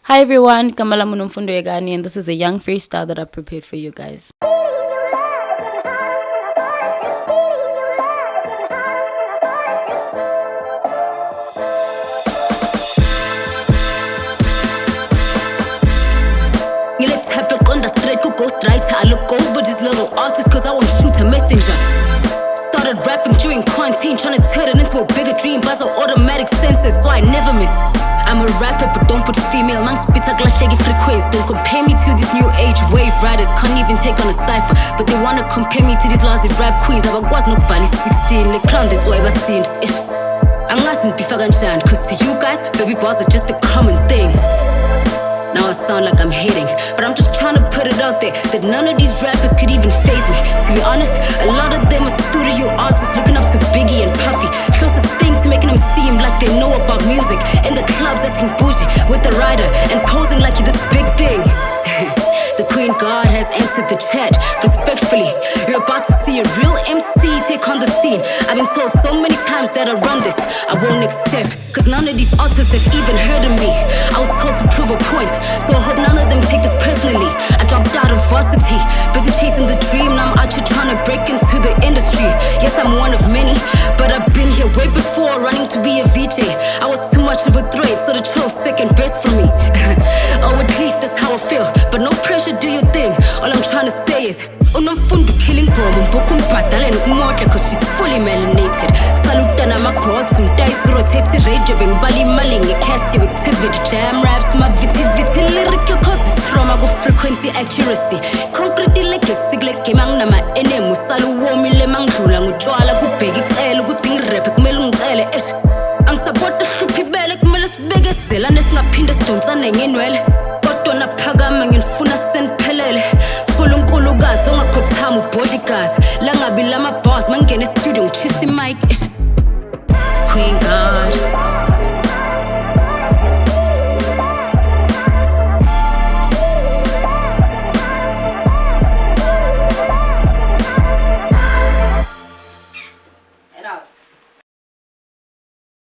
Hi everyone, Kamala Munumfundo Yegani, and this is a young freestyle that I've prepared for you guys. Let's have a on the straight to ghostwriter. I look over these little artists cause I want to shoot a messenger. Started rapping during quarantine, trying to turn it into a bigger dream. Buzz of automatic senses, so I never miss. I'm a rapper, but don't put female. Man, spit a glass shaggy frequency. Don't compare me to these new age wave riders. Can't even take on a cipher. But they wanna compare me to these lousy rap queens. I was no bally 16. The clown that's what I've seen. I'm not in Bifagan, cause to you guys, baby bars are just a common thing. Now I sound like I'm hating, but I'm just trying to put it out there that none of these rappers could even faze me. To be honest, a lot of them are studio artists looking up to Biggie and Puffy. Closest thing to making them seem like they know about music. In the clubs acting bougie with the rider and posing like you're this big thing. The Queen God has entered the chat. Respectfully, you're about to see a real MC take on the scene. I've been told so many times that I run this, I won't accept, cause none of these artists have even heard of me. I was told to prove a point, so I hope none of them take this personally. I dropped out of varsity, busy chasing the dream. Now I'm out here trying to break into the industry. Yes, I'm one of many, but I've been here way before running to be a VJ. I was too much of a threat, so they chose second best for me. Or at least that's how I feel, but no pressure, do your thing. All I'm trying to say is unomfundo killing gomu mboku mbhadale nokumodla cause she's fully melanated. Saluta namagods umdayisi rotate radio bengibala imali nge-cast activity. Jam raps ma-viti-viti lyrical cause trauma ku-frequency accuracy. Concrete legacy kule game anginama-enemy. Usala uwomile mangidlula ngutshwala kubheka icele ukuthi ngiraphe kumele ungicele. Angisapota hluphi ibele kumele sibekezelane singaphinde sidonsane ngenwele. Kodwa naphakama nginifuna seniphelele. Nkulunkulukazi ongakhothama ubhodlikazi. Langabi lama-boss mangingena estudio ngitshisa imic. Queen